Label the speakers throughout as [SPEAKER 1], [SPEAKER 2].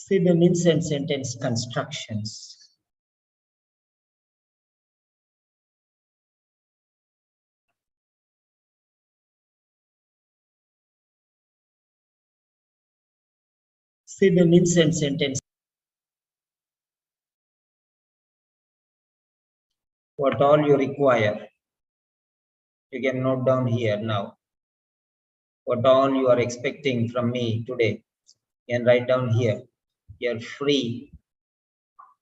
[SPEAKER 1] Synonyms and sentence constructions. Synonyms and sentence. What all you require, you can note down here now. What all you are expecting from me today, you can write down here. You are free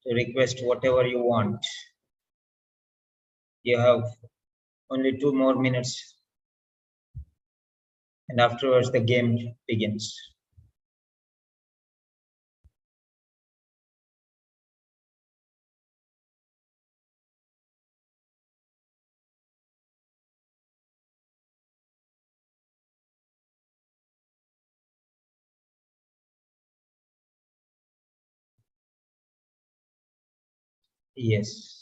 [SPEAKER 1] to request whatever you want. You have only 2 more minutes, and afterwards the game begins. Yes.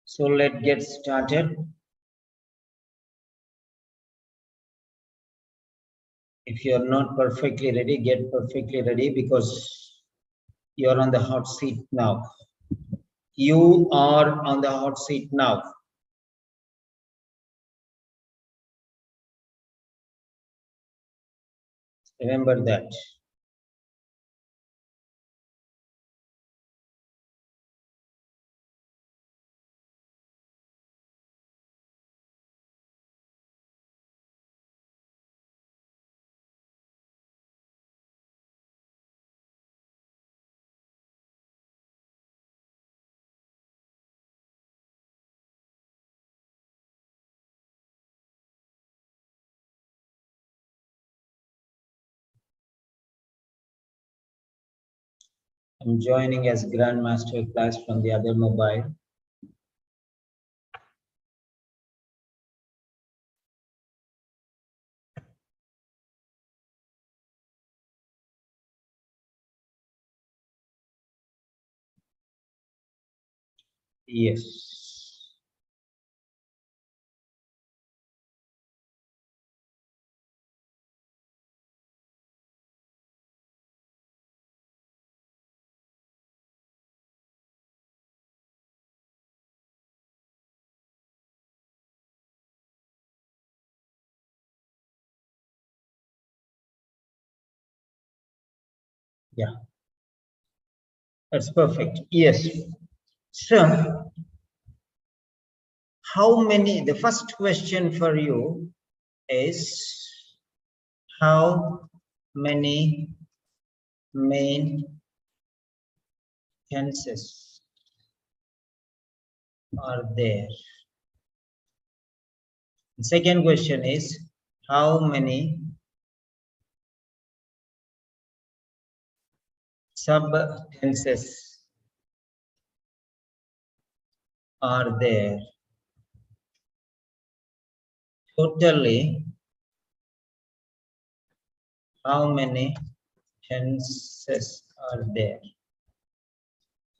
[SPEAKER 1] So let's get started. If you are not perfectly ready, get perfectly ready, because you are on the hot seat now. You are on the hot seat now. Remember that. I'm joining as Grandmaster class from the other mobile. Yes. Yeah. That's perfect. Yes. So, how many, the first question for you is, how many main tenses are there? The second question is, how many sub-tenses are there? Totally, how many tenses are there?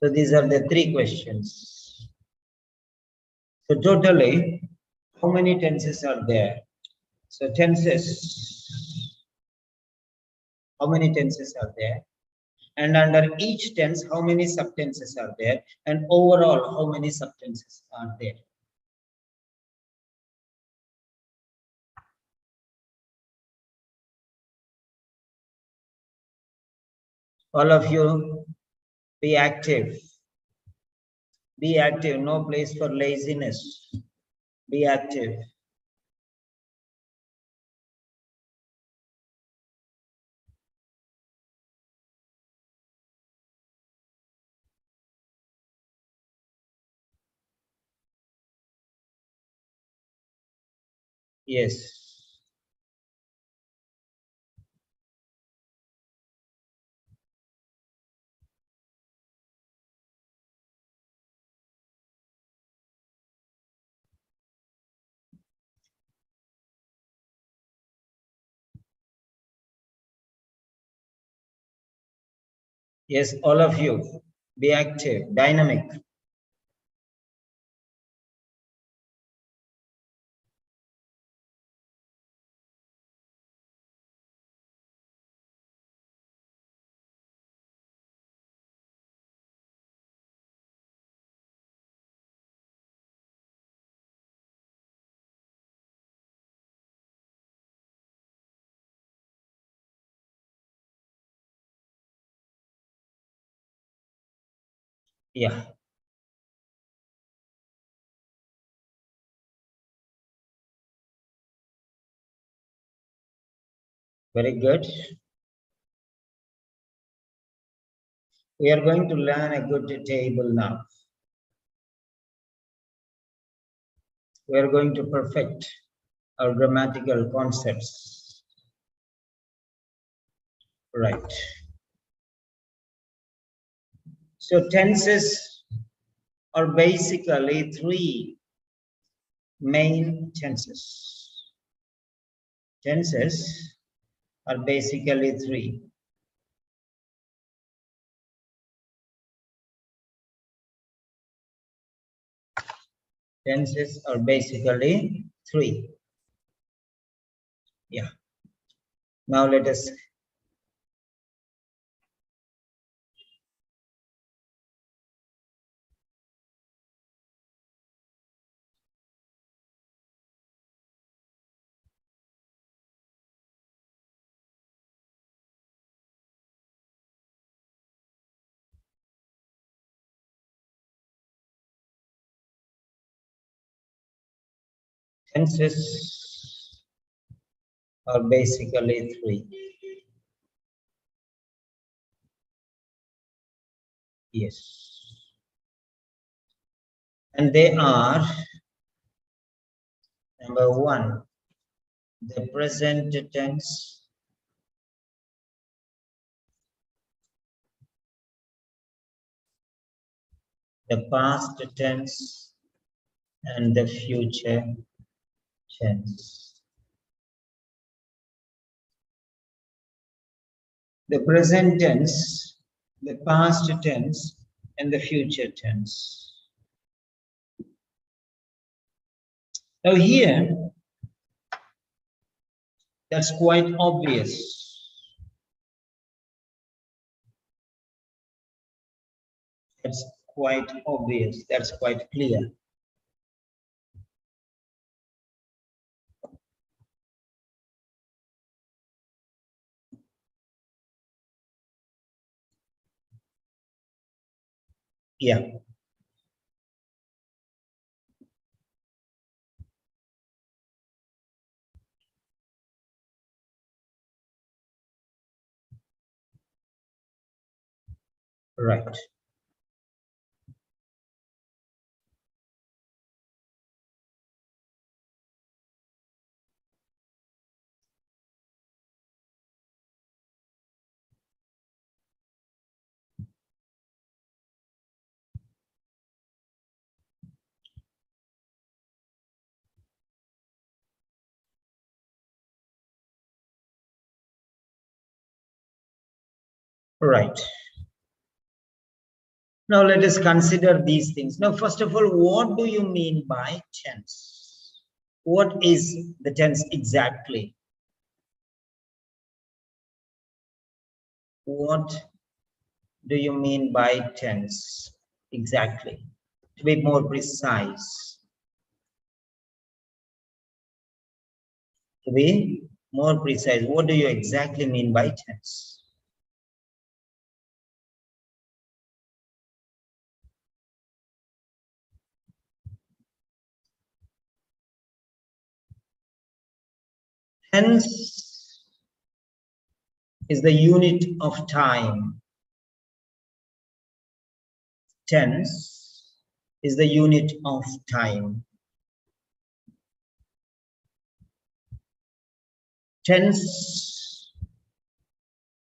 [SPEAKER 1] So these are the 3 questions. So totally, how many tenses are there? So tenses, how many tenses are there? And under each tense, how many subtenses are there? And overall, how many subtenses are there? All of you, be active. Be active, no place for laziness. Be active. Yes. Yes, all of you, be active, dynamic. Yeah, very good. We are going to learn a good table now. We are going to perfect our grammatical concepts. Right. So tenses are basically three main tenses. Tenses are basically three. Tenses are basically three. Yeah. Now let us tenses are basically three. Yes. And they are number one, the present tense, the past tense, and the future tense. The present tense, the past tense, and the future tense. Now here, that's quite obvious. That's quite obvious. That's quite clear. Yeah. Right. Right. Now let us consider these things. Now, first of all, what do you mean by tense? What is the tense exactly? What do you mean by tense exactly? To be more precise. To be more precise, what do you exactly mean by tense? Tense is the unit of time. Tense is the unit of time. Tense,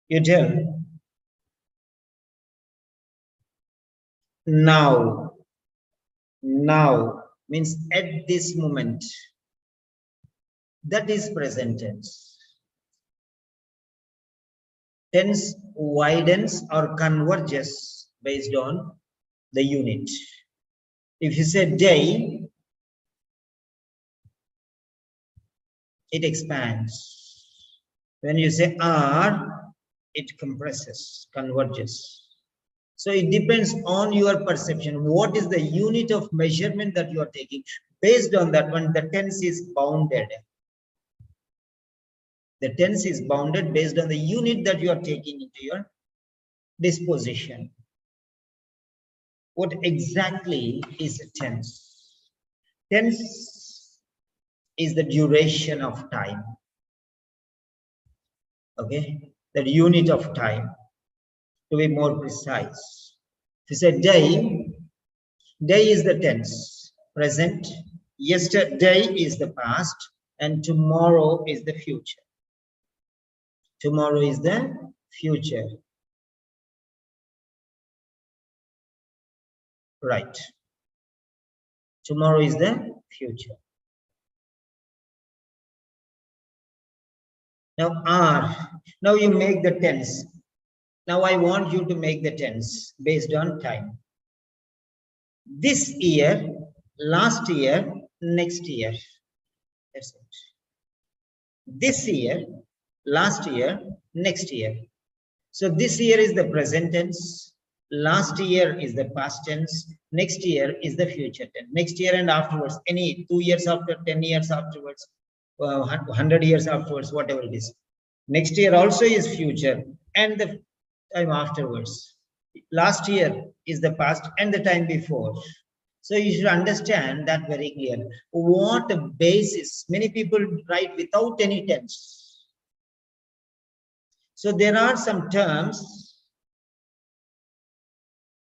[SPEAKER 1] you tell, now. Now means at this moment. That is present tense. tense widens or converges based on the unit. If you say day, it expands. When you say hour, it compresses, converges. So it depends on your perception. What is the unit of measurement that you are taking? Based on that one, the tense is bounded. The tense is bounded based on the unit that you are taking into your disposition. What exactly is a tense? Tense is the duration of time. Okay, the unit of time. To be more precise, if you say day, day is the tense, present. Yesterday is the past, and tomorrow is the future. Tomorrow is the future. Right. Tomorrow is the future. Now are. Now you make the tense. Now I want you to make the tense based on time. This year, last year, next year. That's it. This year, last year, next year. So this year is the present tense, last year is the past tense, next year is the future tense. Next year and afterwards, any 2 years after, 10 years afterwards, 100 years afterwards, whatever it is. Next year also is future and the time afterwards. Last year is the past and the time before. So you should understand that very clearly. What a basis. Many people write without any tense. So there are some terms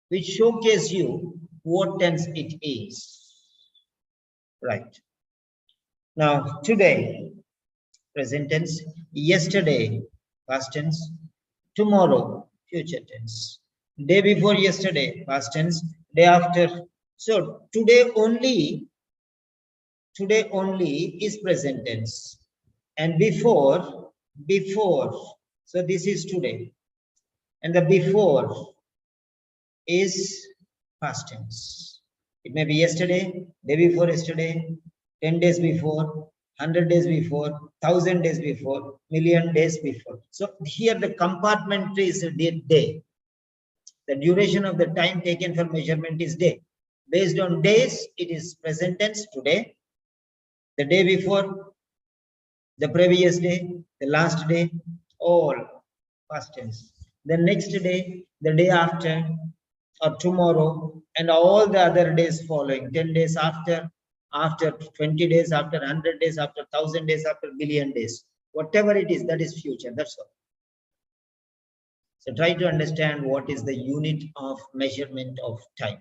[SPEAKER 1] which showcase you what tense it is. Right. Now, today, present tense, yesterday, past tense, tomorrow, future tense, day before yesterday, past tense, day after. So today only is present tense. And before, so this is today. And the before is past tense. It may be yesterday, day before yesterday, 10 days before, 100 days before, 1,000 days before, million days before. So here the compartment is day. The duration of the time taken for measurement is day. Based on days, it is present tense today, the day before, the previous day, the last day, all past tense. The next day, the day after, or tomorrow, and all the other days following, 10 days after 20 days, after 100 days, after 1,000 days, after billion days. Whatever it is, that is future, that's all. So try to understand what is the unit of measurement of time.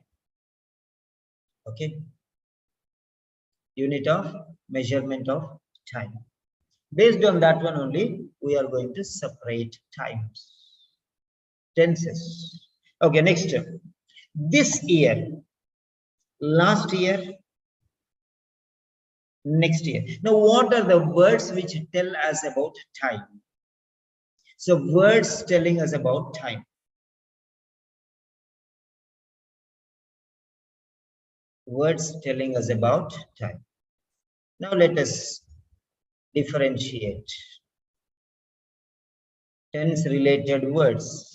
[SPEAKER 1] Okay? Unit of measurement of time. Based on that one only, we are going to separate times. Tenses. Okay, next. This year, last year, next year. Now, what are the words which tell us about time? So, words telling us about time. Words telling us about time. Now, let us differentiate tense related words.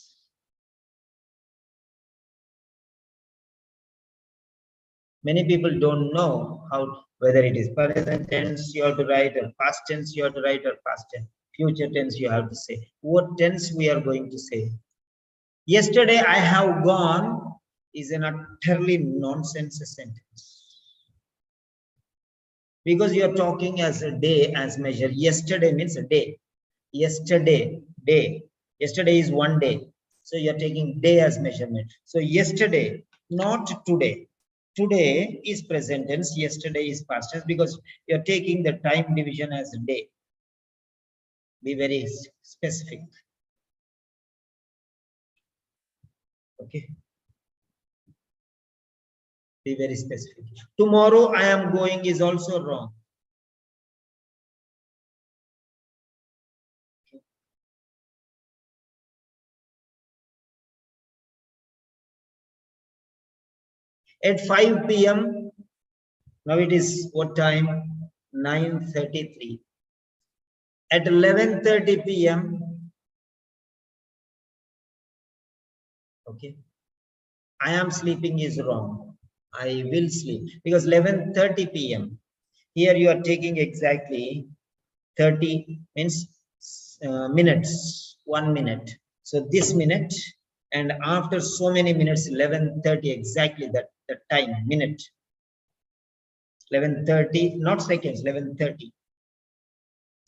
[SPEAKER 1] Many people don't know how, whether it is present tense you have to write, or past tense you have to write, or past tense, future tense you have to say. What tense we are going to say? Yesterday I have gone is an utterly nonsense sentence. Because you are talking as a day as measure. Yesterday means a day. Yesterday, day. Yesterday is one day. So you are taking day as measurement. So yesterday, not today. Today is present tense, yesterday is past tense, because you are taking the time division as a day. Be very specific. Okay. Be very specific. Tomorrow I am going is also wrong. At 5 p.m., now it is what time? 9:33. At 11:30 p.m., okay, I am sleeping is wrong. I will sleep because 11:30 p.m. Here you are taking exactly 30 means minutes, 1 minute. So this minute, and after so many minutes, 11:30 exactly that time, minute. 11:30, not seconds, 11:30.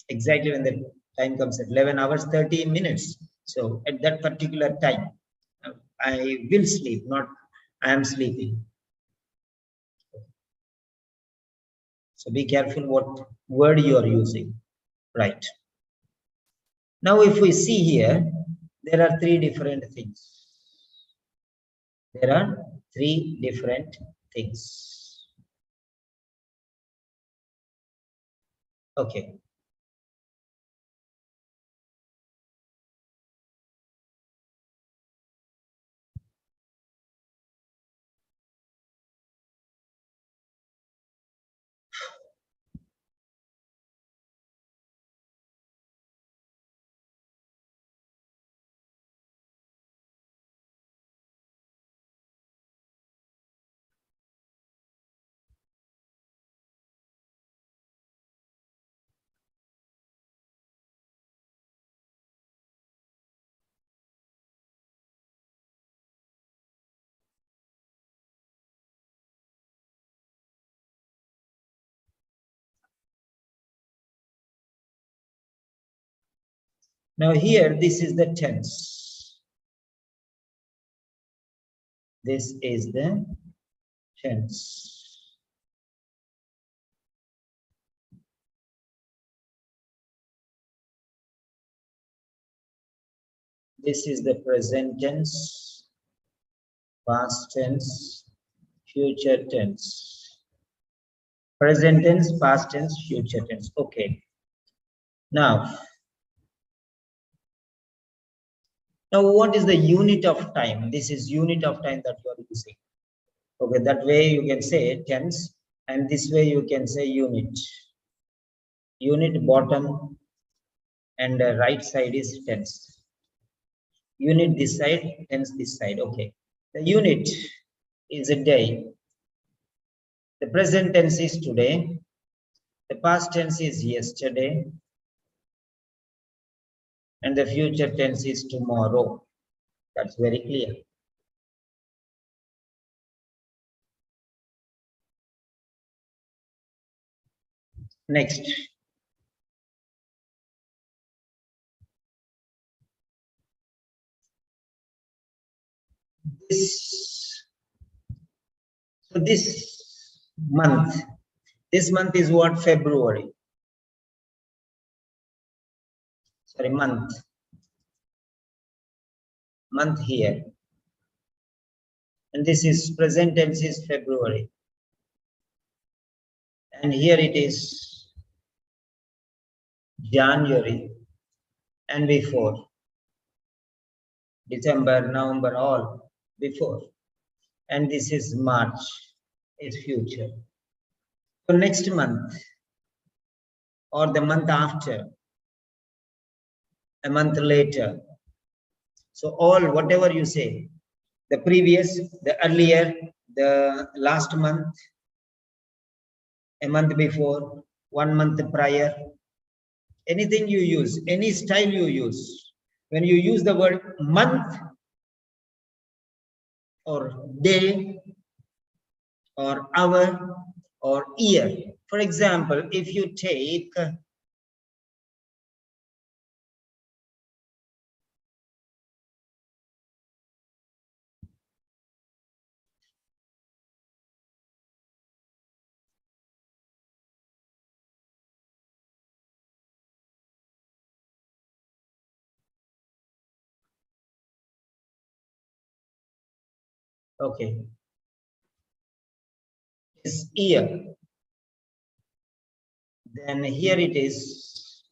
[SPEAKER 1] Exactly when the time comes at 11 hours, 30 minutes. So at that particular time, I will sleep, not I am sleeping. So be careful what word you are using. Right. Now, if we see here, there are three different things. There are three different things. Okay. Now here, this is the tense. This is the tense. This is the present tense, past tense, future tense. Present tense, past tense, future tense. Okay. Now what is the unit of time? This is unit of time that you are using. Okay, that way you can say tense, and this way you can say unit. Unit bottom and the right side is tense. Unit this side, tense this side. Okay. The unit is a day. The present tense is today. The past tense is yesterday. And the future tense is tomorrow. That's very clear. Next. This month is what? February. Sorry, month here, and this is present tense is February, and here it is January, and before December, November, all before, and this is March, is future. So next month or the month after, a month later, so all whatever you say, the previous, the earlier, the last month, a month before, 1 month prior, anything you use, any style you use, when you use the word month or day or hour or year. For example, if you take okay, this year, then here it is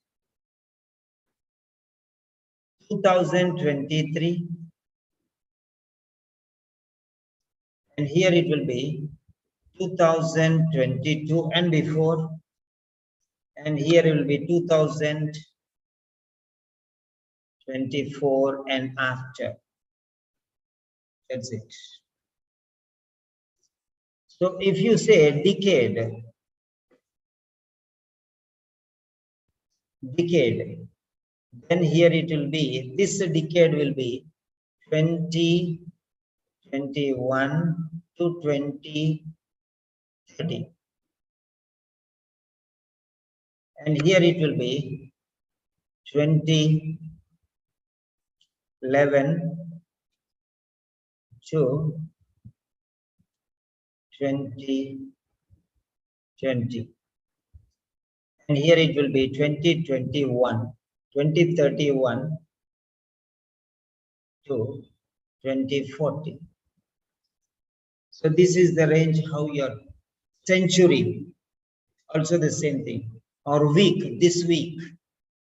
[SPEAKER 1] 2023, and here it will be 2022 and before, and here it will be 2024 and after. That's it. So if you say decade, then here it will be, this decade will be 2021 to 2030. And here it will be 2011 to 2020. And here it will be 2021, 2031 to 2040. So this is the range how your century, also the same thing, or week, this week,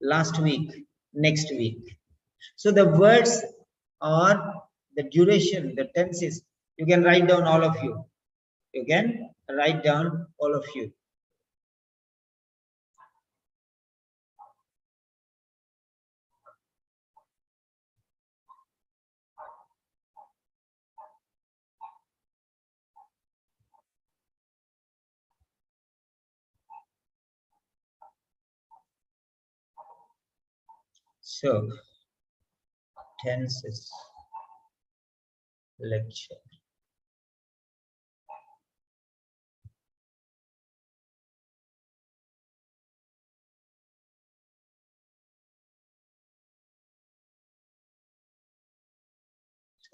[SPEAKER 1] last week, next week. So the words or the duration, the tenses, you can write down all of you. You can write down all of you. So, tenses lecture.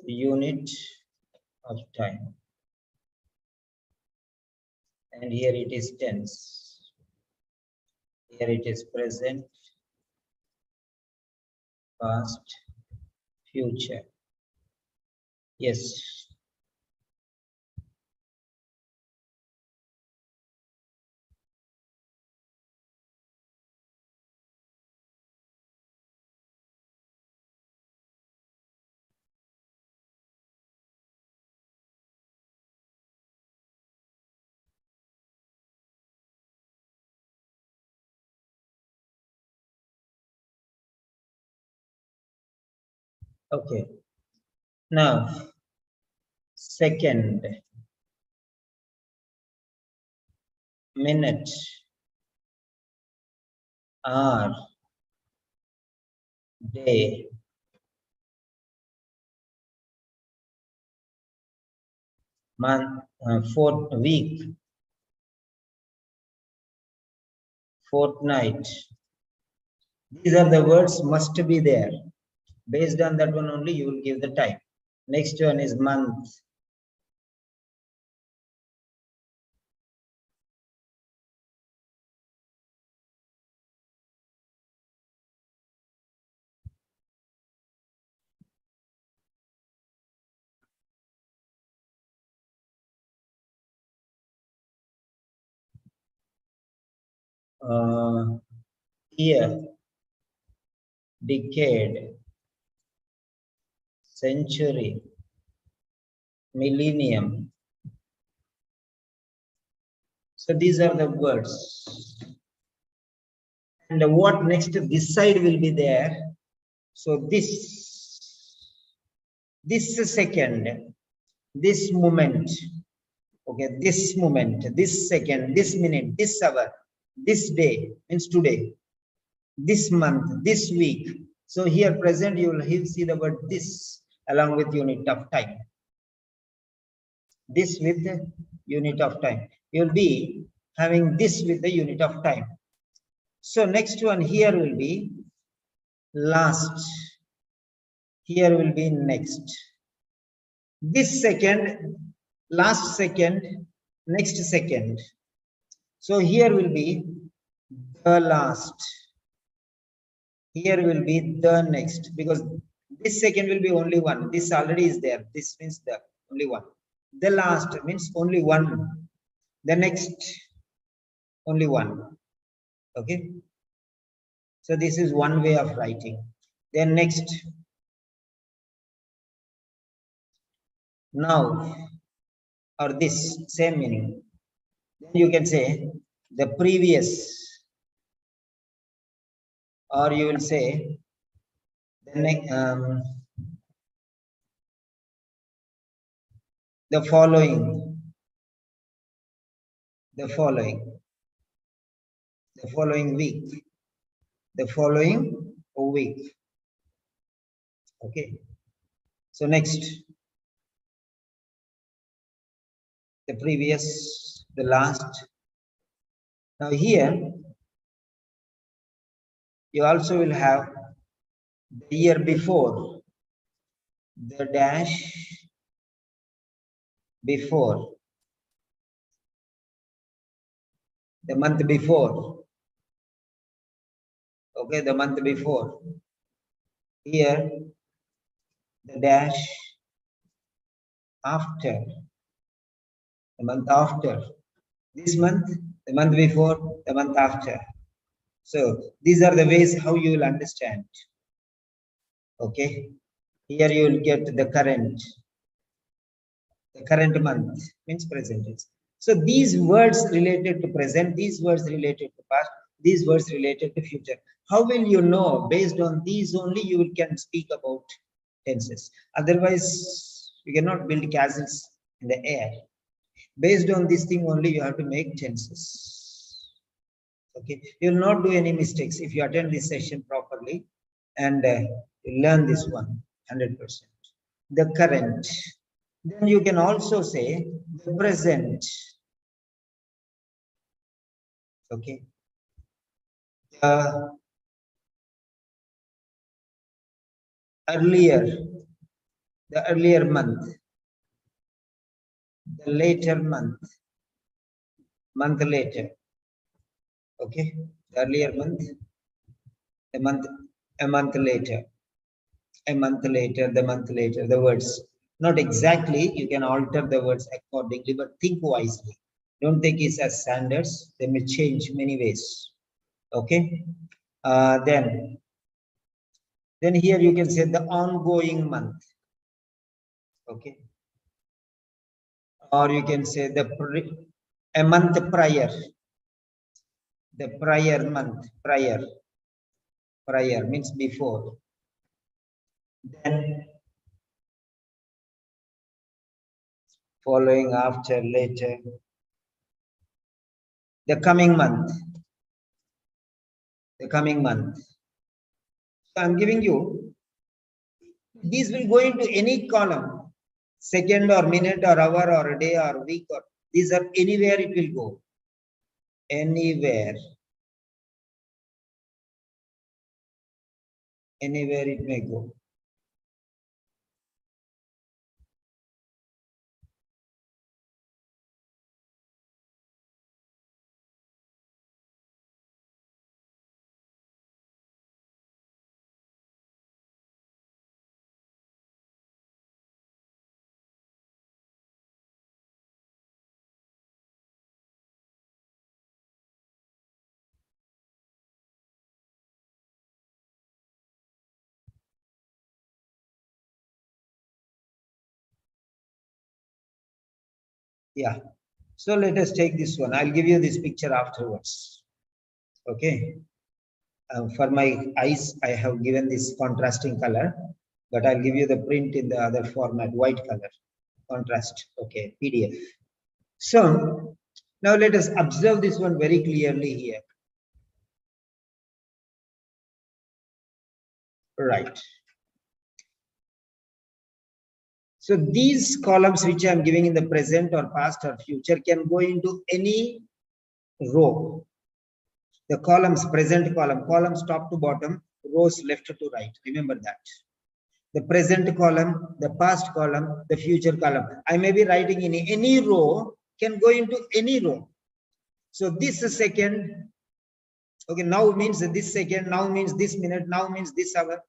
[SPEAKER 1] Unit of time. And here it is tense. Here it is present, past, future. Yes. Okay. Now, second, minute, hour, day, month, week, fortnight. These are the words must be there. Based on that one only, you will give the time. Next one is month. Year, decade, century, millennium. So these are the words. And what next this side will be there. So this second, this moment, okay, this moment, this second, this minute, this hour, this day means today, this month, this week. So here present you will see the word this along with unit of time. This with the unit of time. You will be having this with the unit of time. So next one here will be last. Here will be next. This second, last second, next second. So here will be the last. Here will be the next, because this second will be only one. This already is there. This means the only one. The last means only one. The next, only one. Okay. So this is one way of writing. Then next. Now, or this same meaning. Then you can say the previous, or you will say the following, the following week, the following week. Okay. So next, the previous, the last. Now here, you also will have the year before, the dash before, the month before. Okay, the month before. Here, the dash after, the month after. This month, the month before, the month after. So these are the ways how you will understand. Okay, here you will get the current month means present tense. So these words related to present, these words related to past, these words related to future. How will you know? Based on these only you can speak about tenses. Otherwise, you cannot build castles in the air. Based on this thing only you have to make tenses. Okay, you will not do any mistakes if you attend this session properly and you learn this one 100%. The current. Then you can also say the present. Okay. Earlier, the earlier month, the later month later. Okay, the earlier month, a month later, the month later, the words. Not exactly, you can alter the words accordingly, but think wisely. Don't take it as standards, they may change many ways. Okay, then here you can say the ongoing month. Okay, or you can say a month prior, the prior month, prior means before. Then following, after, later, the coming month, so I'm giving you, these will go into any column, second or minute or hour or day or week, or these are anywhere it will go, anywhere it may go. Yeah, so let us take this one. I'll give you this picture afterwards. Okay, for my eyes I have given this contrasting color, but I'll give you the print in the other format, white color contrast. Okay, PDF. So now let us observe this one very clearly here. Right. So these columns which I am giving in the present or past or future can go into any row. The columns, present columns top to bottom, rows left to right. Remember that. The present column, the past column, the future column. I may be writing in any row, can go into any row. So this second, okay, now means this second, now means this minute, now means this hour.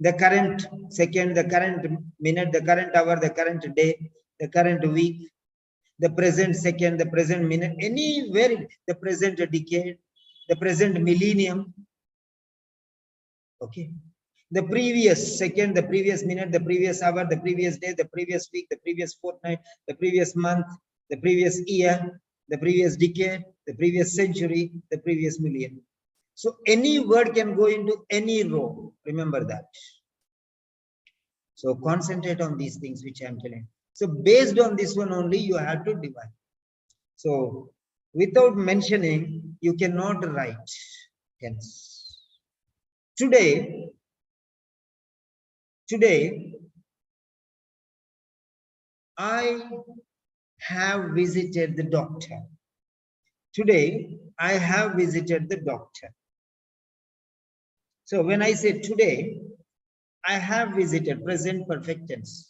[SPEAKER 1] The current second, the current minute, the current hour, the current day, the current week, the present second, the present minute, anywhere, the present decade, the present millennium. Okay. the previous second, the previous minute, the previous hour, the previous day, the previous week, the previous fortnight, the previous month, the previous year, the previous decade, the previous century, the previous million. So any word can go into any row. Remember that. So concentrate on these things which I am telling. So based on this one only, you have to divide. So without mentioning, you cannot write tense. Today, I have visited the doctor. Today, I have visited the doctor. So when I say today, I have visited, present perfect tense.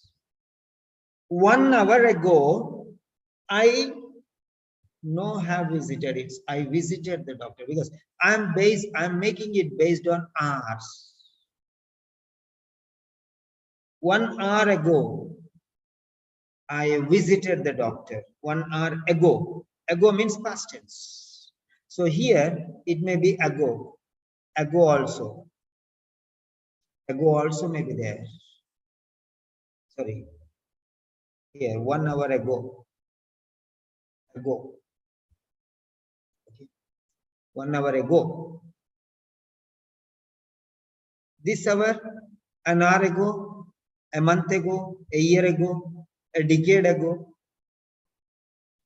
[SPEAKER 1] 1 hour ago, I have visited it. I visited the doctor because I'm making it based on hours. 1 hour ago, I visited the doctor. 1 hour ago. Ago means past tense. So here it may be ago. Ago also. Ago also may be there. Sorry. Here, 1 hour ago. Ago. Okay. 1 hour ago. This hour, an hour ago, a month ago, a year ago, a decade ago,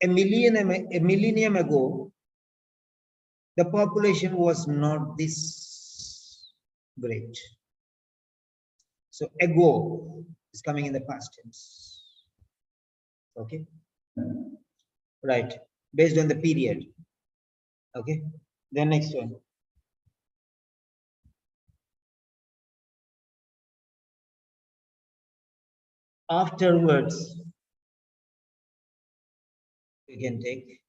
[SPEAKER 1] a millennium ago, the population was not this great. So ago is coming in the past tense. Okay. Right. Based on the period. Okay. Then next one. Afterwards, we can take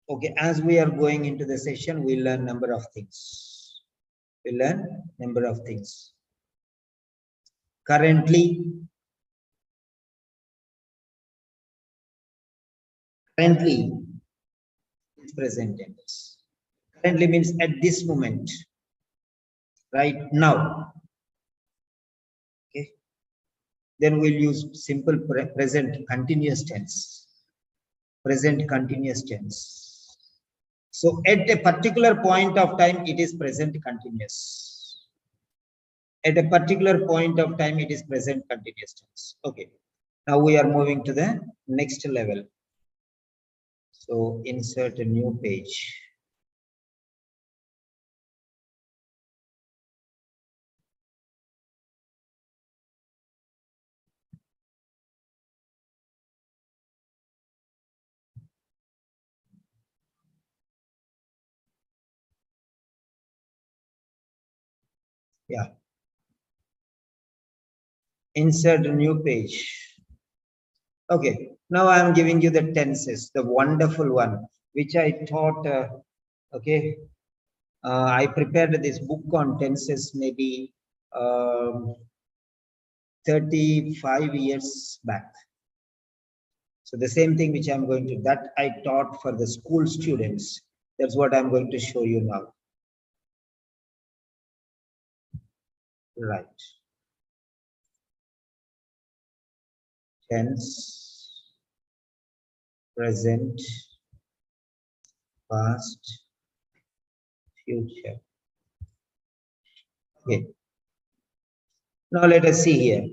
[SPEAKER 1] okay, as we are going into the session, we learn number of things. We learn number of things. Currently, it's present tense. Currently means at this moment, right now. Okay. Then we'll use simple present continuous tense. Present continuous tense. So at a particular point of time, it is present continuous. At a particular point of time, it is present continuous tense. Okay. Now we are moving to the next level. So insert a new page. Yeah. Insert a new page. Okay. Now I am giving you the tenses, the wonderful one, which I taught. Okay. I prepared this book on tenses maybe 35 years back. So the same thing which I'm going to, that I taught for the school students. That's what I'm going to show you now. Right. Tense, present, past, future. Okay. Now let us see here.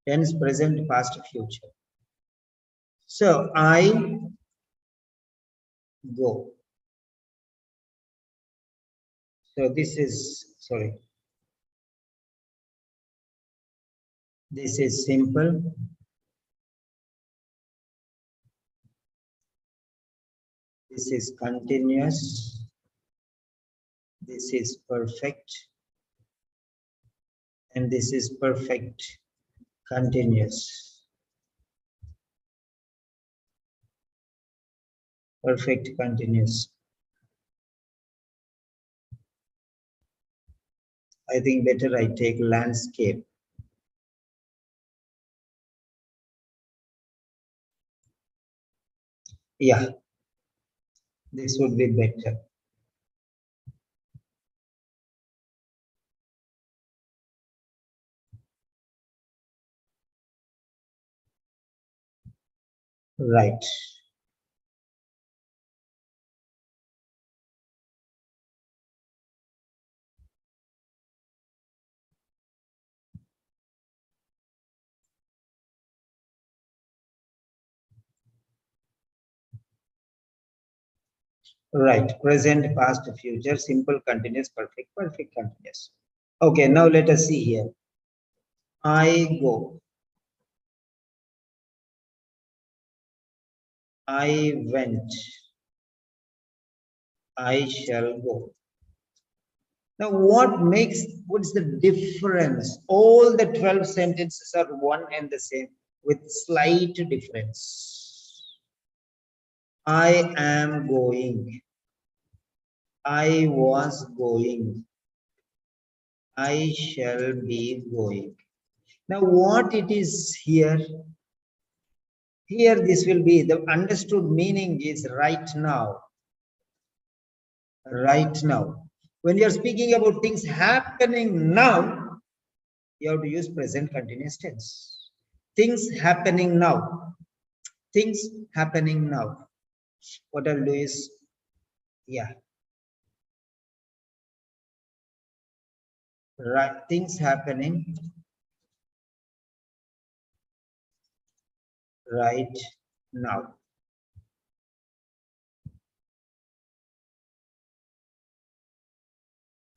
[SPEAKER 1] Tense, present, past, future. So I go. So this is, sorry. This is simple. This is continuous. This is perfect. And this is perfect continuous. Perfect continuous. I think better I take landscape. Yeah. This would be better. Right. Right. Present, past, future, simple, continuous, perfect, perfect, continuous. Okay, now let us see here. I go. I went. I shall go. Now, what's the difference? All the 12 sentences are one and the same with slight difference. I am going. I was going. I shall be going. Now, what it is here? Here, this will be the understood meaning is right now. Right now. When you are speaking about things happening now, you have to use present continuous tense. Things happening now. Things happening now. What I'll do is, yeah. Right. Things happening right now.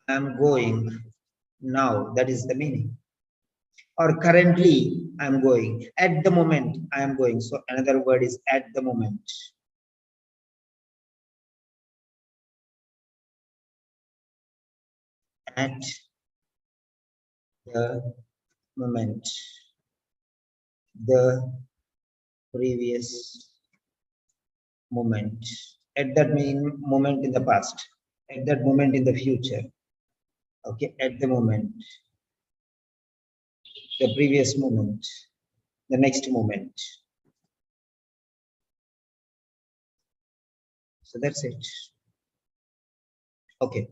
[SPEAKER 1] I'm going now. That is the meaning. Or currently, I'm going. At the moment, I am going. So another word is at the moment. At the moment. The previous moment. At that moment in the past. At that moment in the future. Okay, at the moment. The previous moment. The next moment. So that's it. Okay.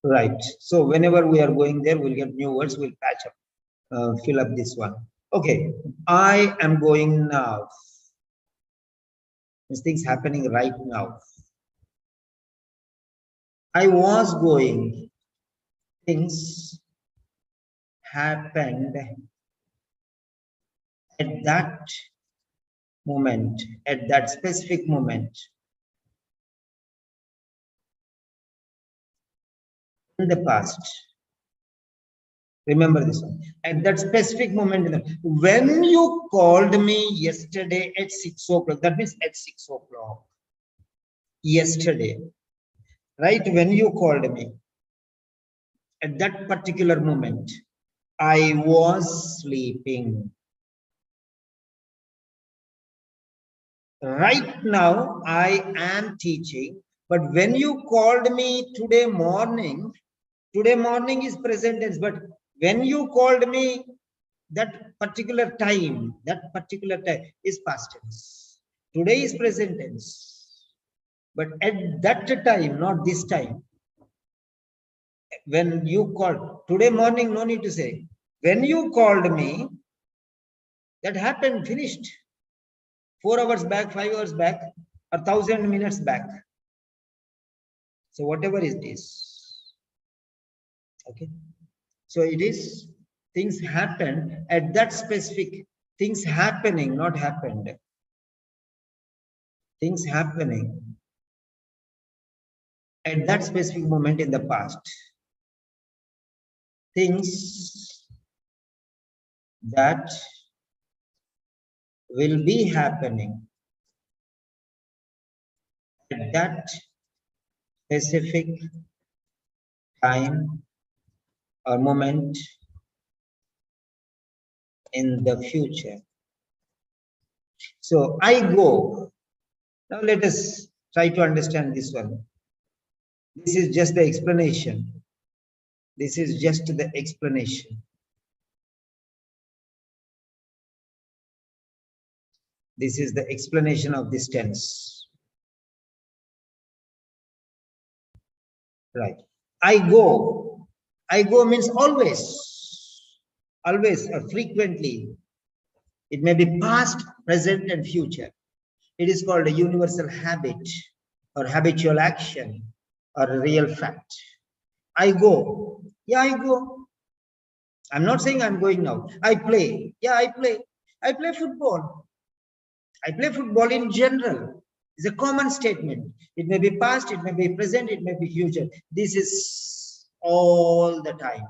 [SPEAKER 1] Right. So whenever we are going there, we'll get new words, we'll patch up, fill up this one. Okay. I am going now. This thing's happening right now. I was going. Things happened at that moment, at that specific moment. In the past. Remember this one. At that specific moment, when you called me yesterday at 6 o'clock, that means at 6 o'clock. Yesterday, right? When you called me, at that particular moment, I was sleeping. Right now, I am teaching, but when you called me today morning is present tense, but when you called me that particular time is past tense. Today is present tense, but at that time, not this time. When you called today morning, no need to say. When you called me, that happened, finished. 4 hours back, 5 hours back, or 1,000 minutes back. So whatever it is. Okay. So it is things happen at that specific, things happening, not happened. Things happening at that specific moment in the past. Things that will be happening at that specific time or moment in the future. So I go. Now let us try to understand this one. This is just the explanation. This is just the explanation. This is the explanation of this tense. Right. I go. I go means always. Always or frequently. It may be past, present, and future. It is called a universal habit or habitual action or a real fact. I go. Yeah, I go. I'm not saying I'm going now. I play. Yeah, I play. I play football. I play football in general. It's a common statement. It may be past, it may be present, it may be future. This is all the time.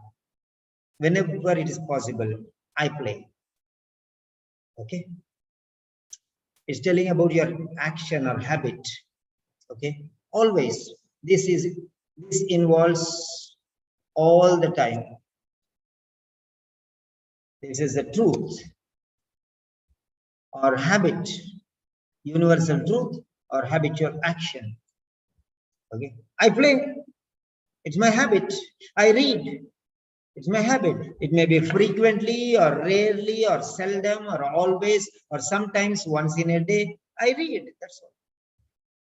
[SPEAKER 1] Whenever it is possible, I play. Okay? It's telling about your action or habit. Okay? Always. This involves all the time. This is the truth or habit, universal truth or habitual action. Okay, I play. It's my habit. I read. It's my habit. It may be frequently or rarely or seldom or always or sometimes once in a day. I read. That's all.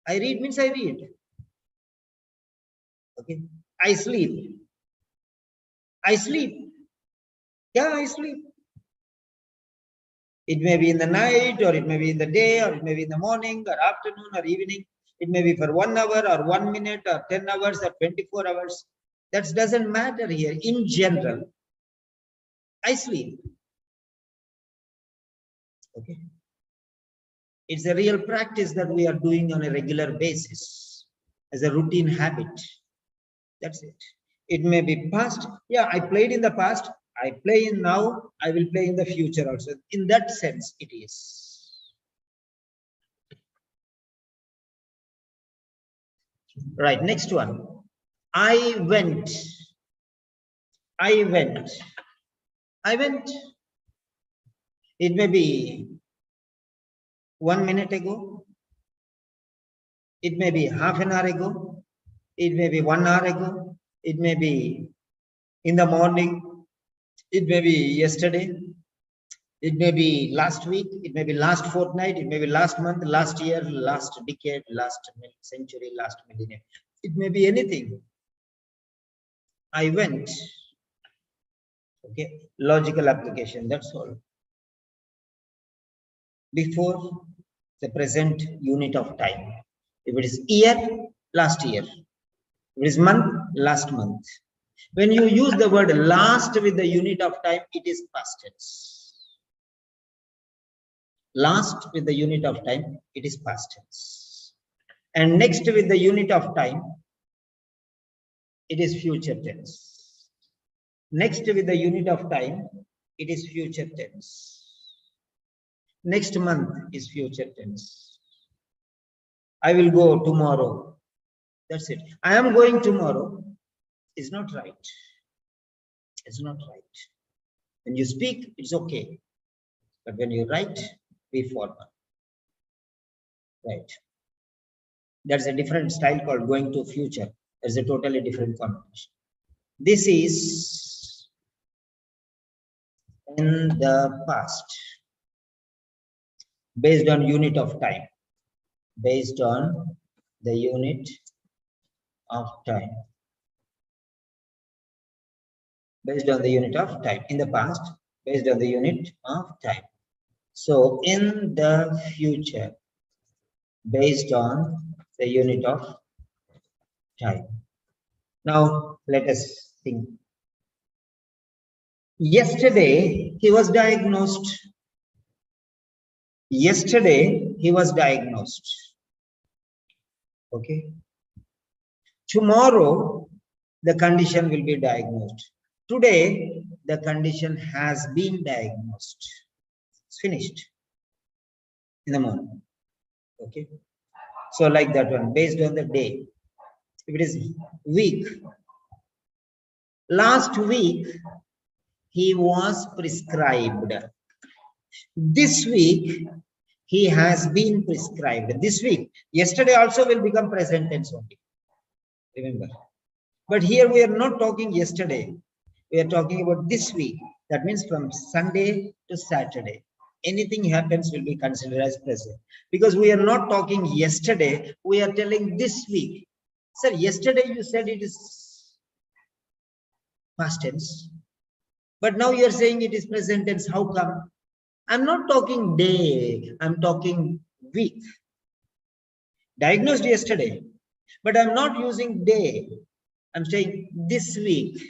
[SPEAKER 1] I read means I read. Okay. I sleep. I sleep. Yeah, I sleep. It may be in the night, or it may be in the day, or it may be in the morning, or afternoon, or evening. It may be for 1 hour, or 1 minute, or 10 hours, or 24 hours. That doesn't matter here. In general, I sleep. Okay. It's a real practice that we are doing on a regular basis as a routine habit. That's it. It may be past. Yeah, I played in the past. I play in now. I will play in the future also. In that sense, it is. Right, next one. I went. I went. I went. It may be 1 minute ago. It may be half an hour ago. It may be 1 hour ago. It may be in the morning. It may be yesterday. It may be last week. It may be last fortnight. It may be last month, last year, last decade, last century, last millennium. It may be anything. I went. Okay, logical application. That's all. Before the present unit of time. If it is year, last year. If it is month, last month. When you use the word last with the unit of time, it is past tense. Last with the unit of time, it is past tense. And next with the unit of time, it is future tense. Next with the unit of time, it is future tense. Next month is future tense. I will go tomorrow. That's it. I am going tomorrow is not right. It's not right. When you speak, it's okay. But when you write, be formal. Right. There's a different style called going to future. There's a totally different connotation. This is in the past. Based on unit of time. Based on the unit of time. Based on the unit of time. In the past, based on the unit of time. So in the future, based on the unit of time. Now let us think. Yesterday he was diagnosed. Yesterday he was diagnosed. Okay. Tomorrow the condition will be diagnosed. Today the condition has been diagnosed. It's finished in the morning. Okay. So like that one, based on the day. If it is week, last week he was prescribed. This week He has been prescribed this week. Yesterday also will become present tense only. Remember. But here we are not talking yesterday. We are talking about this week. That means from Sunday to Saturday. Anything happens will be considered as present. Because we are not talking yesterday. We are telling this week. Sir, yesterday you said it is past tense. But now you are saying it is present tense. How come? I'm not talking day. I'm talking week. Diagnosed yesterday. But I'm not using day. I'm saying this week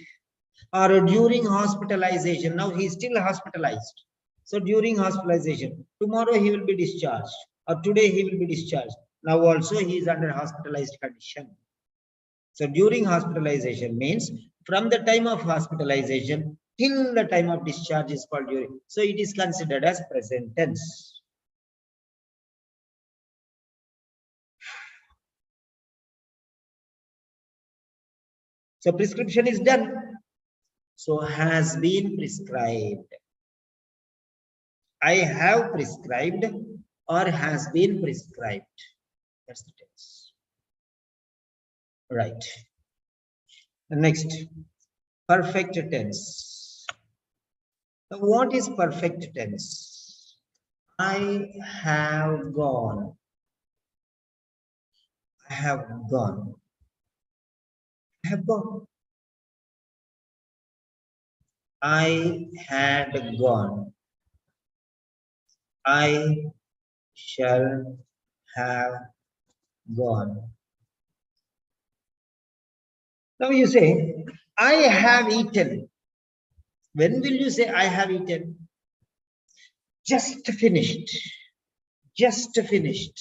[SPEAKER 1] or during hospitalization. Now he's still hospitalized. So during hospitalization, tomorrow he will be discharged or today he will be discharged. Now also he is under hospitalized condition. So during hospitalization means from the time of hospitalization till the time of discharge is called during. So it is considered as present tense. So prescription is done. So has been prescribed. I have prescribed or has been prescribed. That's the tense. Right. Next, perfect tense. Now, what is perfect tense? I have gone. I have gone. I have gone. I had gone. I shall have gone. Now you say, I have eaten. When will you say I have eaten? Just finished. Just finished.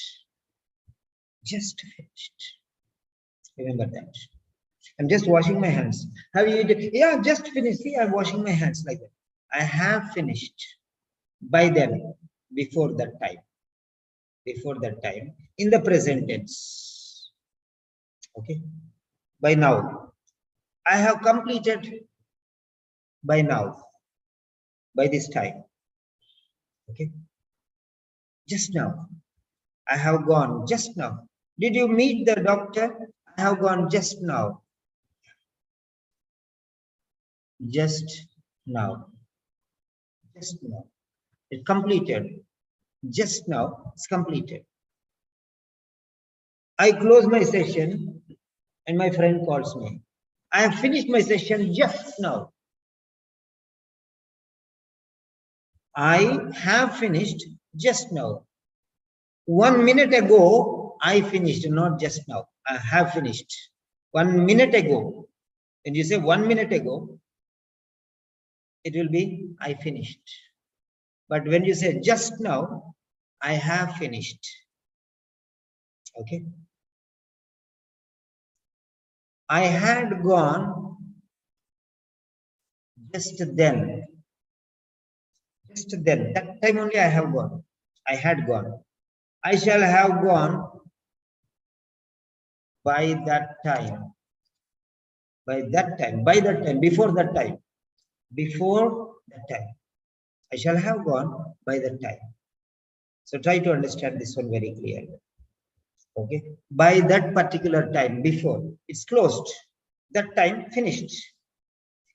[SPEAKER 1] Just finished. Remember that. I'm just washing my hands. Have you eaten? Yeah, just finished. See, I'm washing my hands like that. I have finished by then, before that time. Before that time, in the present tense. Okay. By now. I have completed by now. By this time. Okay. Just now. I have gone just now. Did you meet the doctor? I have gone just now. Just now. Just now. It completed. Just now it's completed. I close my session and my friend calls me. I have finished my session just now. I have finished just now. 1 minute ago, I finished, not just now. I have finished. 1 minute ago. When you say 1 minute ago, it will be I finished. But when you say just now, I have finished. Okay. I had gone just then. Just then. That time only I have gone. I had gone. I shall have gone by that time. By that time. By that time. Before that time. Before that time. I shall have gone by that time. So try to understand this one very clearly. Okay. By that particular time, before it's closed, that time finished.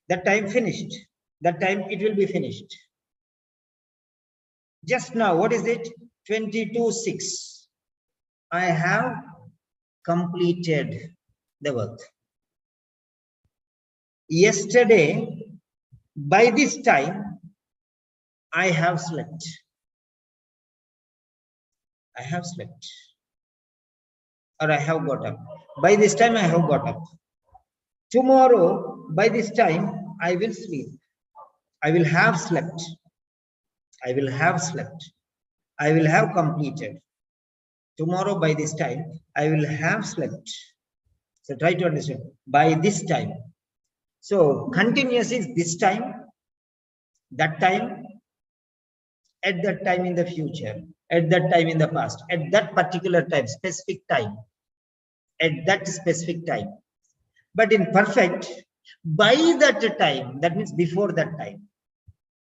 [SPEAKER 1] That time finished. That time it will be finished. Just now, what is it? 22:06. I have completed the work. Yesterday, by this time, I have slept. I have slept. Or I have got up. By this time, I have got up. Tomorrow, by this time, I will sleep. I will have slept. I will have slept. I will have completed. Tomorrow, by this time, I will have slept. So try to understand. By this time. So continuous is this time, that time, at that time in the future, at that time in the past, at that particular time, specific time, at that specific time. But in perfect, by that time, that means before that time,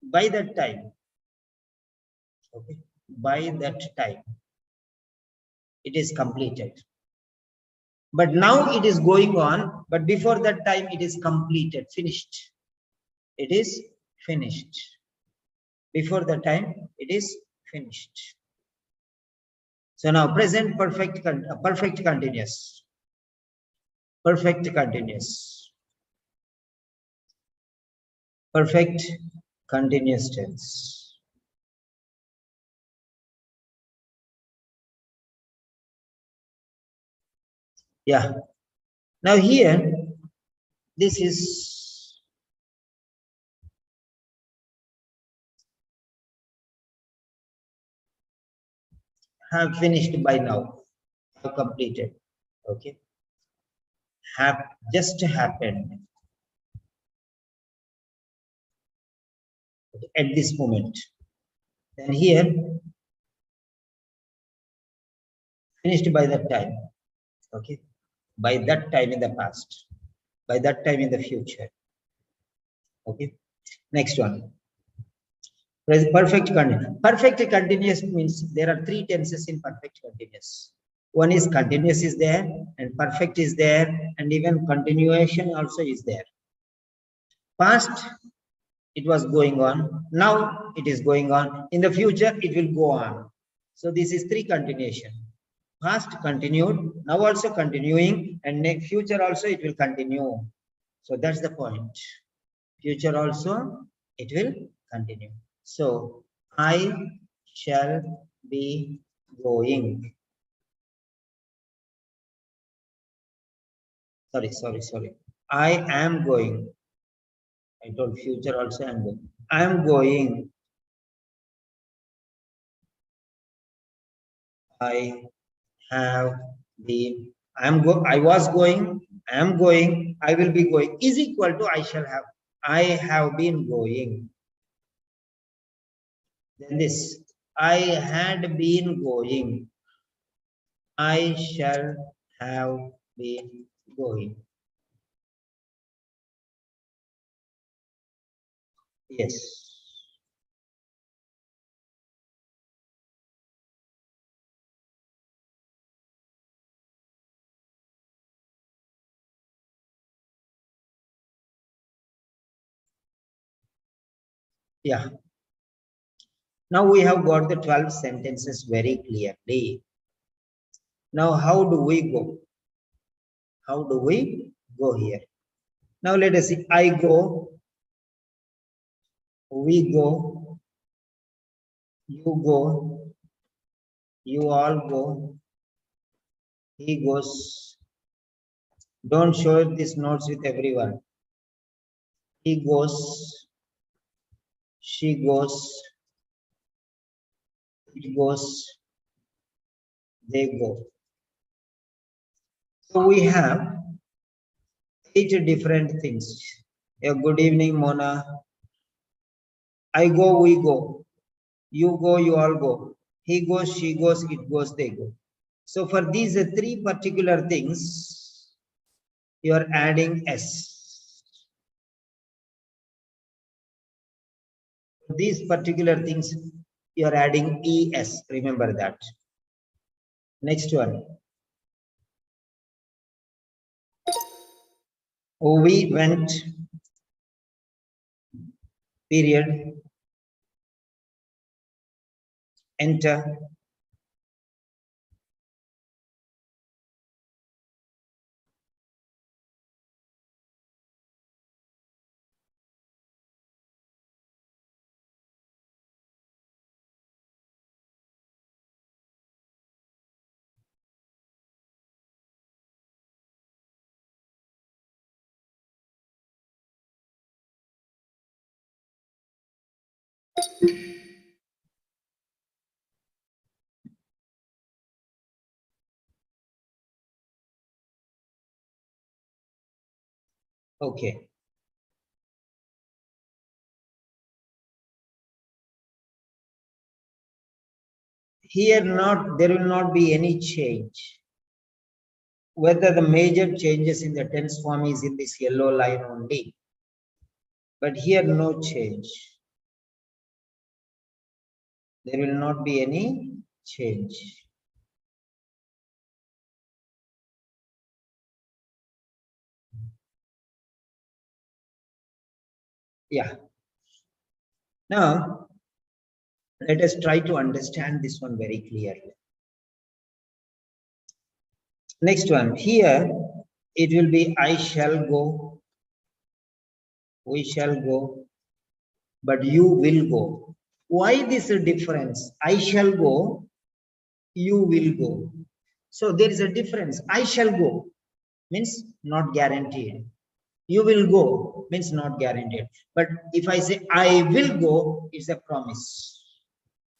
[SPEAKER 1] by that time, okay, by that time it is completed. But now it is going on, but before that time it is completed, finished. It is finished. Before the time it is finished. So now present perfect continuous. Perfect continuous. Perfect continuous tense. Yeah. Now here, this is have finished by now, have completed. Okay. Have just happened at this moment. And here, finished by that time. Okay. By that time in the past. By that time in the future. Okay. Next one. Perfect continuous. Perfect continuous means there are three tenses in perfect continuous. One is continuous is there, and perfect is there, and even continuation also is there. Past, it was going on. Now it is going on. In the future, it will go on. So this is three continuation. Past continued, now also continuing, and next future also it will continue. So that's the point. Future also it will continue. So I shall be going. Sorry. I am going. I told future also I am going. I am going. I have been. I was going. I am going. I will be going. Is equal to I shall have. I have been going. Then this. I had been going. I shall have been going. Yes. Yeah. Now we have got the 12 sentences very clearly. Now how do we go? How do we go here? Now let us see. I go. We go. You go. You all go. He goes. Don't share these notes with everyone. He goes. She goes. It goes. They go. So we have 8 different things. A good evening, Mona. I go, we go. You go, you all go. He goes, she goes, it goes, they go. So for these 3 particular things, you are adding S. These particular things, you are adding ES. Remember that. Next one. We went, period, enter. Okay. Here there will not be any change. Whether the major changes in the tense form is in this yellow line only. But here no change. There will not be any change. Yeah. Now, let us try to understand this one very clearly. Next one, here it will be I shall go, we shall go, but you will go. Why this difference? I shall go, you will go. So there is a difference. I shall go means not guaranteed. You will go means not guaranteed. But if I say I will go, it's a promise.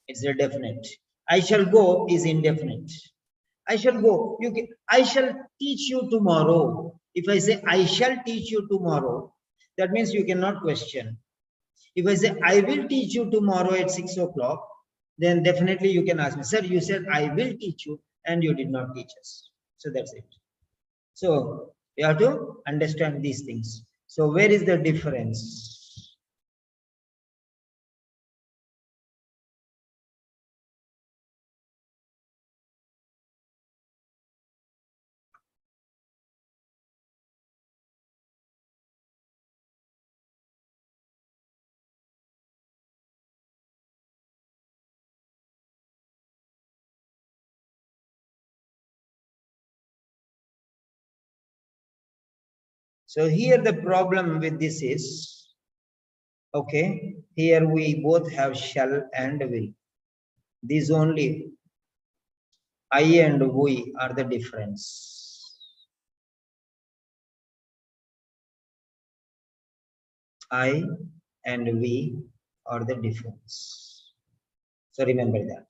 [SPEAKER 1] It's a definite. I shall go is indefinite. I shall go. I shall teach you tomorrow. If I say I shall teach you tomorrow, that means you cannot question. If I say I will teach you tomorrow at 6 o'clock, then definitely you can ask me, sir, you said I will teach you and you did not teach us. So that's it. So you have to understand these things. So where is the difference? So here the problem with this is, okay, here we both have shall and will. These only I and we are the difference. I and we are the difference. So remember that.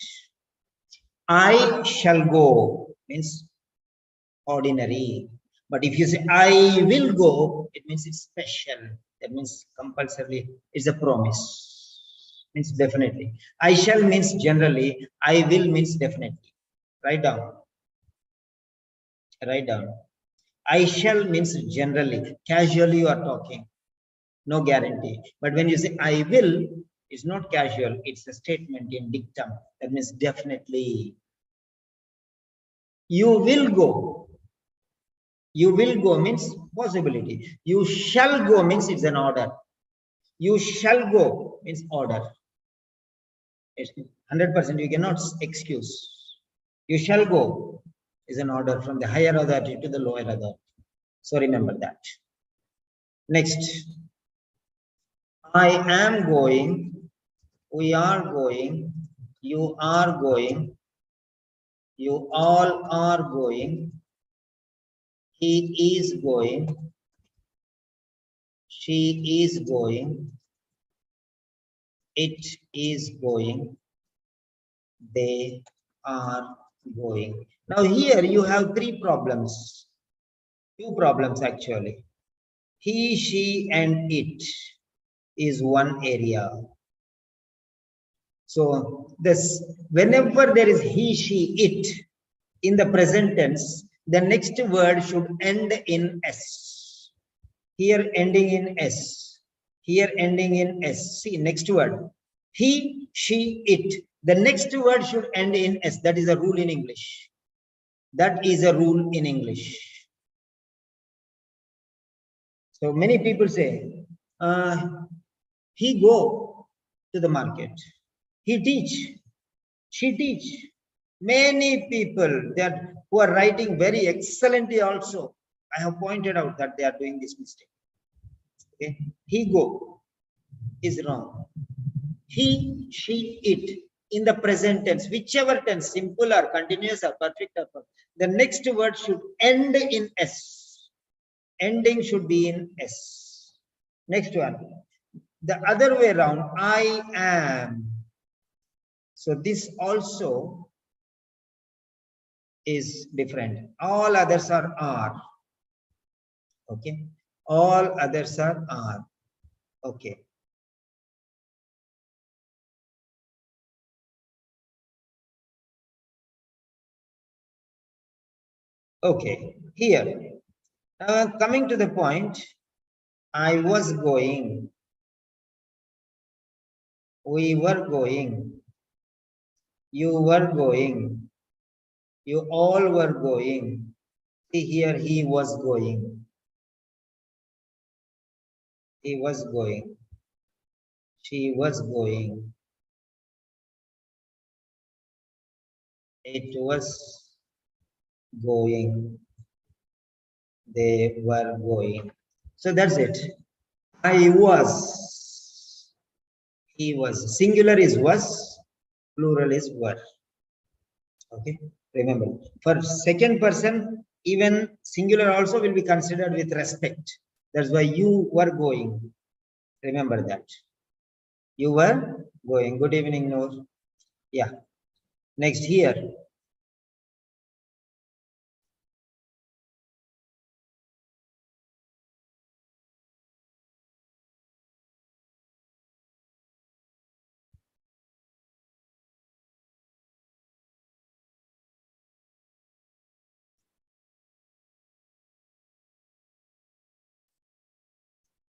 [SPEAKER 1] I shall go means ordinary. But if you say I will go, it means it's special. That means compulsorily it's a promise. Means definitely. I shall means generally, I will means definitely. Write down. Write down. I shall means generally. Casually you are talking. No guarantee. But when you say I will, it's not casual, it's a statement in dictum. That means definitely. You will go. You will go means possibility. You shall go means it's an order. You shall go means order. It's 100%. You cannot excuse. You shall go is an order from the higher authority to the lower authority. So remember that. Next, I am going, we are going, you are going, you all are going, he is going, she is going, it is going, they are going. Now here you have three problems, two problems actually. He, she, and it is one area. So this, whenever there is he, she, it in the present tense, the next word should end in S. Here ending in S. Here ending in S. See, next word. He, she, it. The next word should end in S. That is a rule in English. That is a rule in English. So many people say, he go to the market. He teach. She teach. Many people that who are writing very excellently also, I have pointed out that they are doing this mistake. Okay, he go is wrong. He, she, it in the present tense, whichever tense, simple or continuous or perfect or perfect, the next word should end in S. Ending should be in S. Next one, the other way around, I am. So this also is different. All others are. Okay. All others are. Okay. Okay. Here, coming to the point, I was going. We were going. You were going. You all were going. See here, he was going. He was going. She was going. It was going. They were going. So that's it. I was. He was. Singular is was. Plural is were. Okay. Remember, for second person, even singular also will be considered with respect. That's why you were going. Remember that. You were going. Good evening, Noor. Yeah. Next here.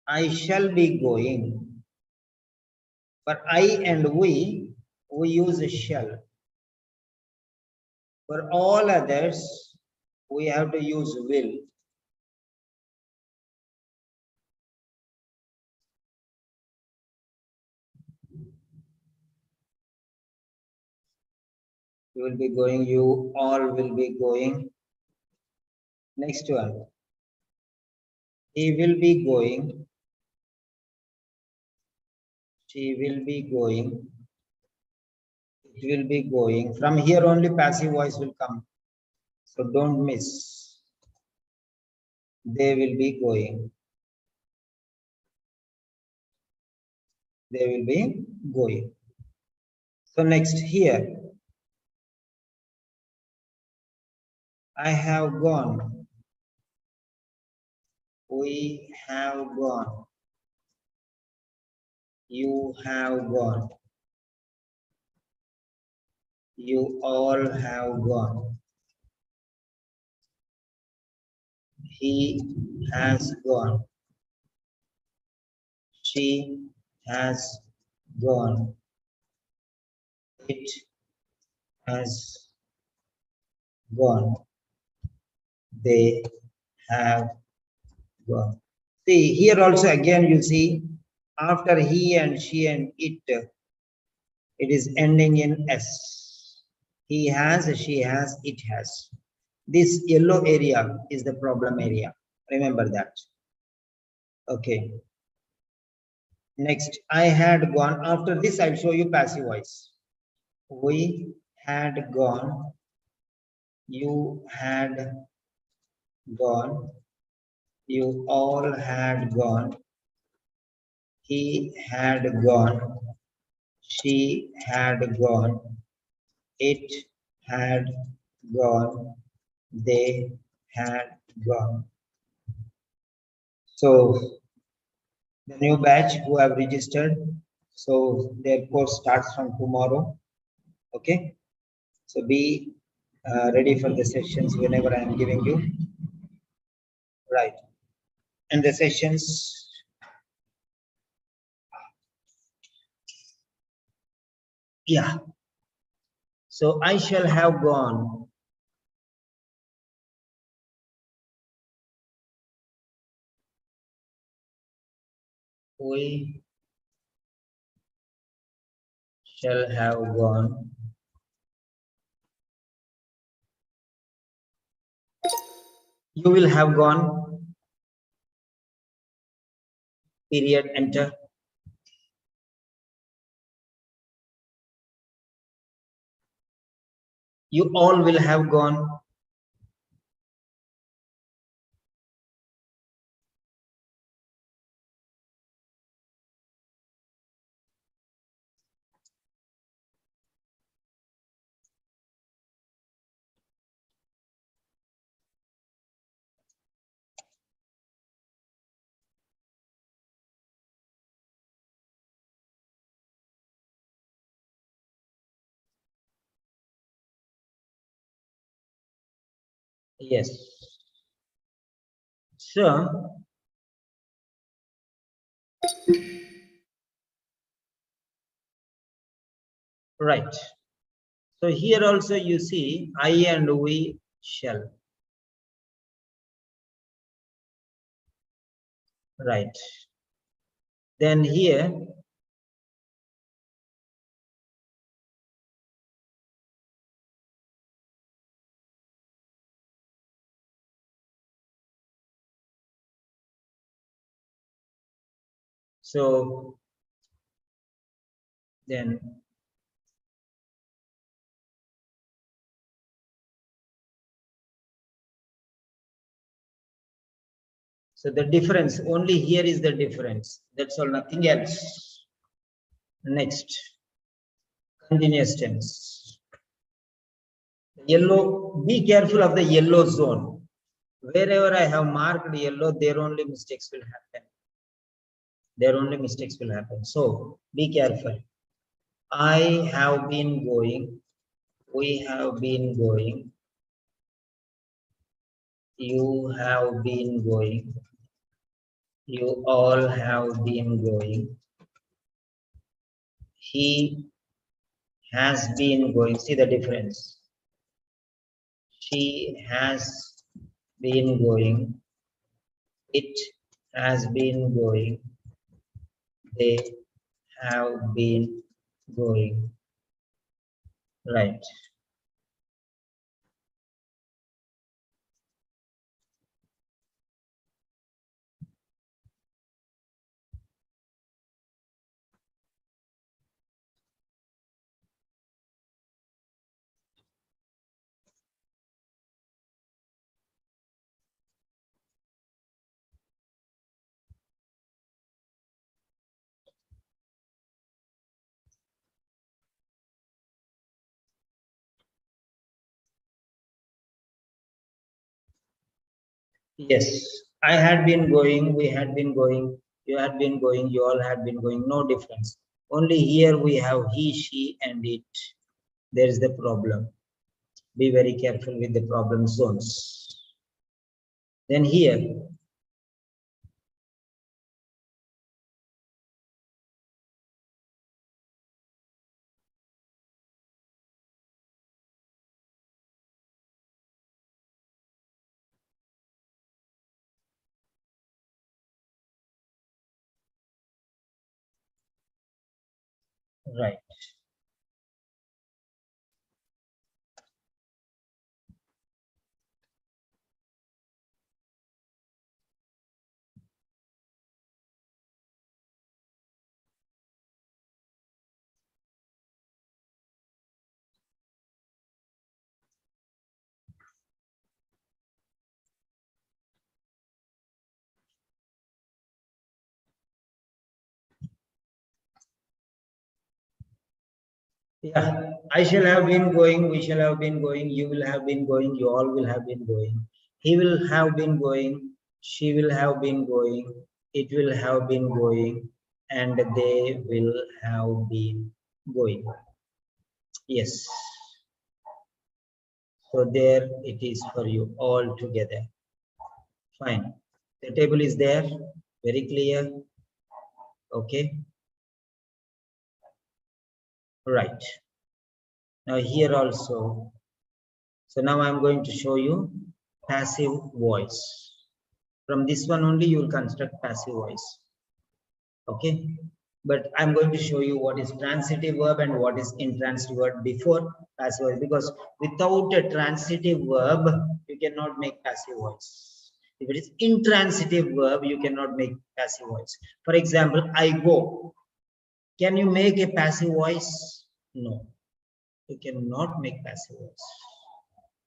[SPEAKER 1] I shall be going. For I and we use a shall. For all others, we have to use will. You will be going, you all will be going. Next one. He will be going. She will be going. It will be going. From here only passive voice will come. So don't miss. They will be going. They will be going. So next here. I have gone. We have gone. You have gone. You all have gone. He has gone. She has gone. It has gone. They have gone. See, here also again you see, after he and she and it is ending in S. He has, she has, it has. This yellow area is the problem area. Remember that. Okay. Next, I had gone. After this, I'll show you passive voice. We had gone. You had gone. You all had gone. He had gone. She had gone. It had gone. They had gone. So the new batch who have registered, so their course starts from tomorrow. Okay, so be ready for the sessions whenever I am giving you, right? And the sessions, yeah. So I shall have gone. We shall have gone. You will have gone. Period. Enter. You all will have gone. Yes. So, right. So here also you see I and we shall. Right. Then here, so then so the difference only here is the difference. That's all, nothing else. Next, continuous tense. Yellow, be careful of the yellow zone. Wherever I have marked yellow, there only mistakes will happen. There only mistakes will happen. So be careful. I have been going, we have been going, you have been going, you all have been going, he has been going. See the difference. She has been going, it has been going, they have been going. Right. Yes, I had been going, we had been going, you had been going, you all had been going, no difference. Only here we have he, she, and it. There is the problem. Be very careful with the problem zones. Then here, right. Yeah, I shall have been going, we shall have been going, you will have been going, you all will have been going. He will have been going, she will have been going, it will have been going, and they will have been going. Yes. So there it is for you all together. Fine. The table is there, very clear. Okay. Right. Now here also. So now I'm going to show you passive voice. From this one only you will construct passive voice. Okay. But I'm going to show you what is transitive verb and what is intransitive verb before passive voice, because without a transitive verb, you cannot make passive voice. If it is intransitive verb, you cannot make passive voice. For example, I go. Can you make a passive voice? No, you cannot make passive voice.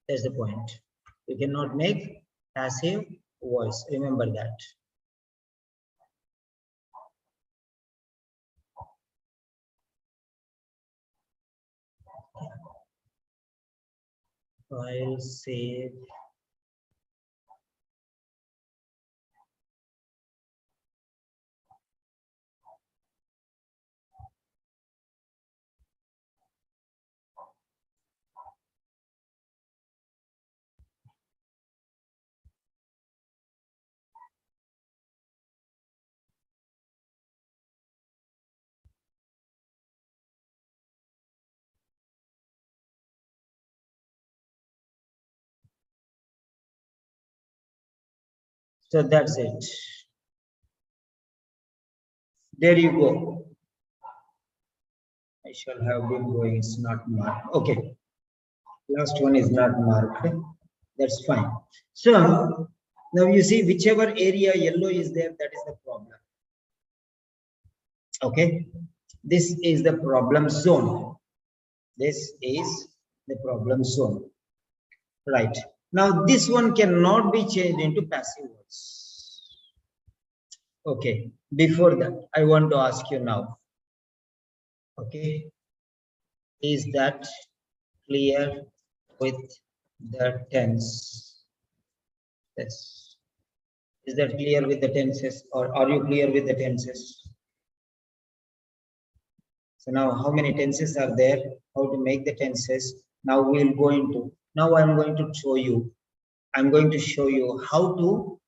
[SPEAKER 1] That's the point. You cannot make passive voice. Remember that. File save. So that's it. There you go. I shall have been going, it's not marked. Okay. Last one is not marked. That's fine. So now you see whichever area yellow is there, that is the problem. Okay. This is the problem zone. This is the problem zone. Right. Now this one cannot be changed into passive voice. Okay. Before that, I want to ask you now. Okay. Is that clear with the tense? Yes. Is that clear with the tenses, or are you clear with the tenses? So now how many tenses are there? How to make the tenses? Now we'll go into, now I'm going to show you, I'm going to show you how to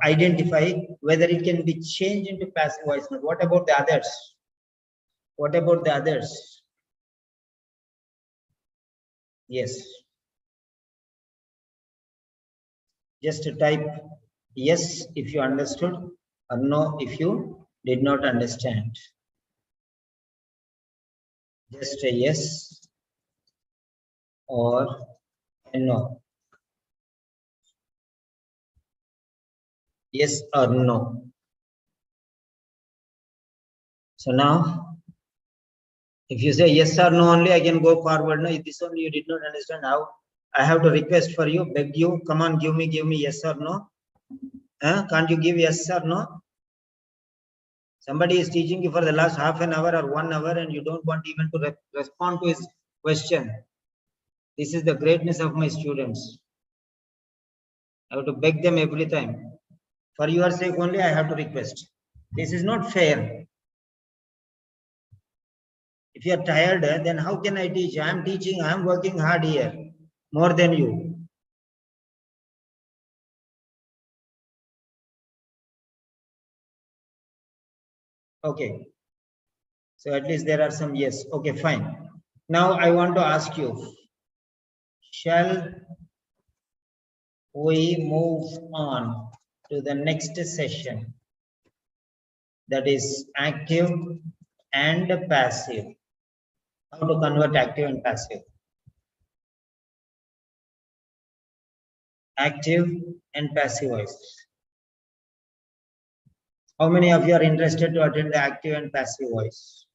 [SPEAKER 1] identify whether it can be changed into passive voice. What about the others? What about the others? Yes. Just type yes if you understood, or no if you did not understand. Just a yes or a no. Yes or no. So now, if you say yes or no only, I can go forward. No, if this only you did not understand, how I have to request for you, beg you, come on, give me yes or no. Can't you give yes or no? Somebody is teaching you for the last half an hour or 1 hour and you don't want even to respond to his question. This is the greatness of my students. I have to beg them every time. For your sake only, I have to request. This is not fair. If you are tired, then how can I teach? I am teaching, I am working hard here, more than you. Okay. So at least there are some yes. Okay, fine. Now I want to ask you, shall we move on to the next session? That is active and passive. How to convert active and passive. Active and passive voice. How many of you are interested to attend the active and passive voice?